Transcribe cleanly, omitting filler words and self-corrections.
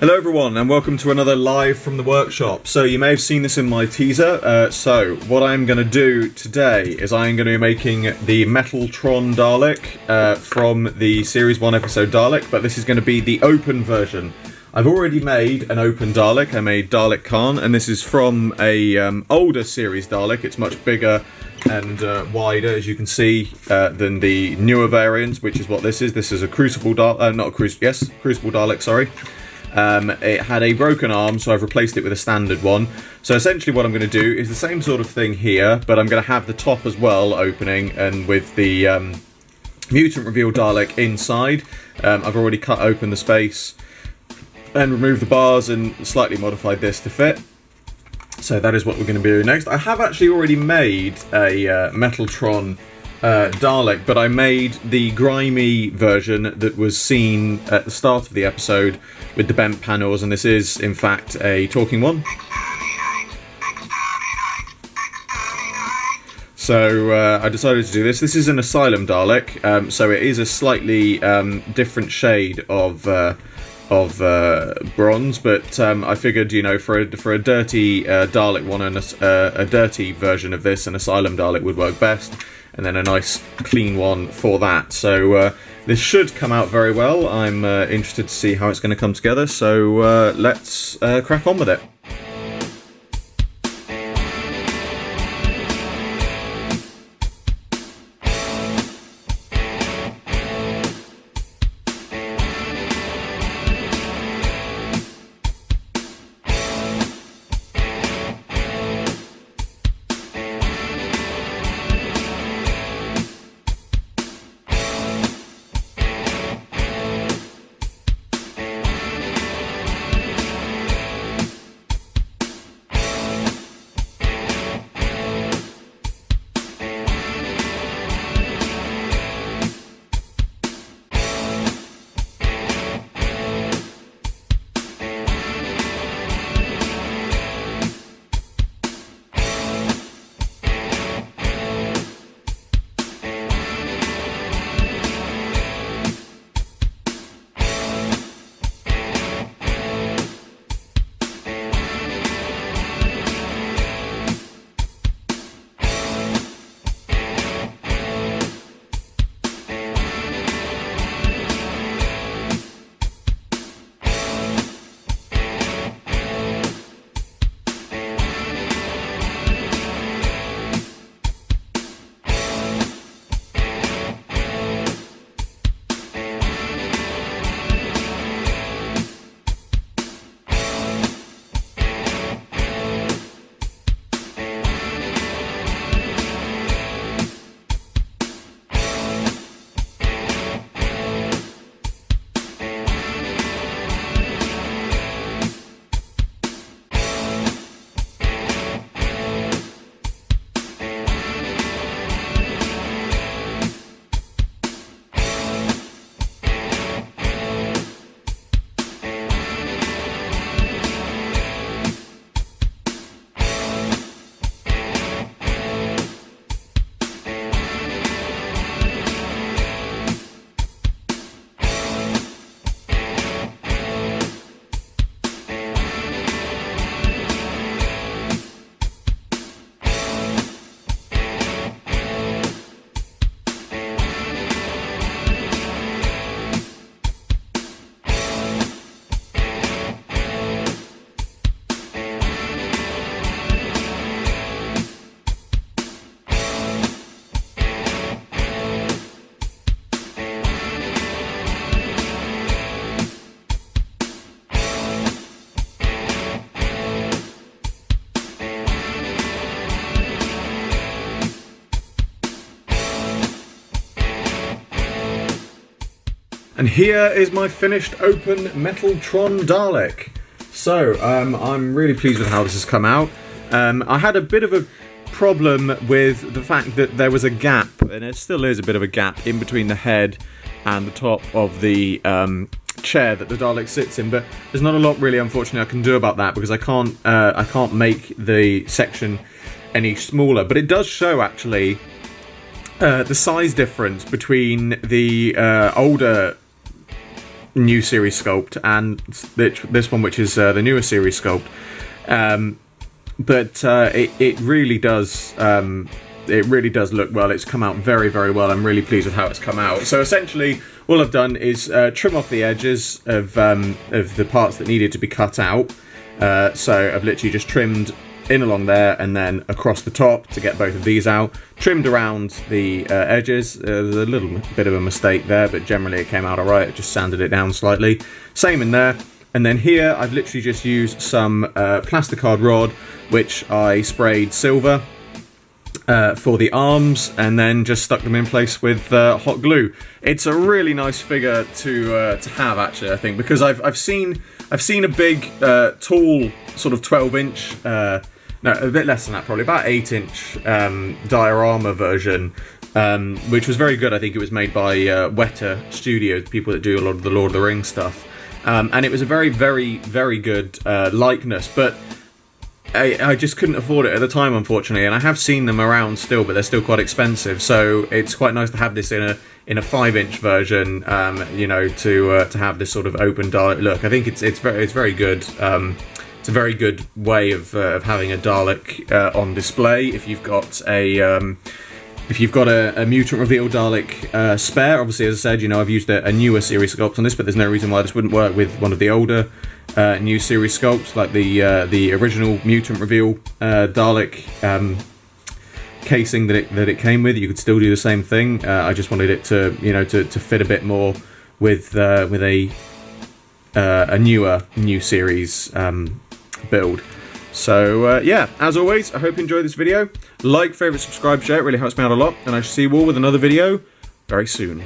Hello everyone and welcome to another live from the workshop. So you may have seen this in my teaser. So what I'm going to do today is I'm going to be making the Metaltron Dalek from the Series 1 episode Dalek, but this is going to be the open version. I've already made an open Dalek. I made Dalek Khan, and this is from a older series Dalek. It's much bigger and wider, as you can see, than the newer variants, which is what this is. This is a Crucible Dalek, Crucible Dalek, sorry. It had a broken arm, so I've replaced it with a standard one. So essentially what I'm going to do is the same sort of thing here, but I'm going to have the top as well opening, and with the Mutant Reveal Dalek inside. I've already cut open the space and removed the bars and slightly modified this to fit. So that is what we're going to be doing next. I have actually already made a Metaltron Dalek, but I made the grimy version that was seen at the start of the episode with the bent panels, and this is in fact a talking one. So I decided to do this. This is an Asylum Dalek, so it is a slightly different shade of bronze, but I figured, you know, for a dirty Dalek one and a dirty version of this, an Asylum Dalek would work best, and then a nice clean one for that. So this should come out very well. I'm interested to see how it's going to come together, so let's crack on with it. And here is my finished open Metaltron Dalek. So, I'm really pleased with how this has come out. I had a bit of a problem with the fact that there was a gap, and it still is a bit of a gap, in between the head and the top of the chair that the Dalek sits in, but there's not a lot really, unfortunately, I can do about that, because I can't make the section any smaller. But it does show, actually, the size difference between the older new series sculpt and this one, which is the newer series sculpt. But it really does. It really does look well. It's come out very, very well. I'm really pleased with how it's come out. So essentially, all I've done is trim off the edges of the parts that needed to be cut out. So I've literally just trimmed in along there and then across the top to get both of these out. Trimmed around the edges. There's a little bit of a mistake there, but generally it came out alright. I just sanded it down slightly. Same in there. And then here, I've literally just used some plasticard rod, which I sprayed silver for the arms, and then just stuck them in place with hot glue. It's a really nice figure to have, actually, I think, because I've seen a big, tall, sort of 12-inch, no, a bit less than that, probably about 8-inch diorama version. Which was very good. I think it was made by Weta Studios, people that do a lot of the Lord of the Rings stuff. And it was a very, very, very good likeness, but I just couldn't afford it at the time, unfortunately. And I have seen them around still, but they're still quite expensive. So it's quite nice to have this in a 5-inch version, you know, to have this sort of open Dalek look. I think it's very good. It's a very good way of having a Dalek on display. If you've got a mutant reveal Dalek spare, obviously, as I said, you know, I've used a newer series sculpt on this, but there's no reason why this wouldn't work with one of the older new series sculpts, like the original mutant reveal Dalek casing that it came with. You could still do the same thing. I just wanted it to, you know, to fit a bit more with a newer new series build. So, yeah, as always, I hope you enjoyed this video. Like, favourite, subscribe, share, it really helps me out a lot. And I shall see you all with another video very soon.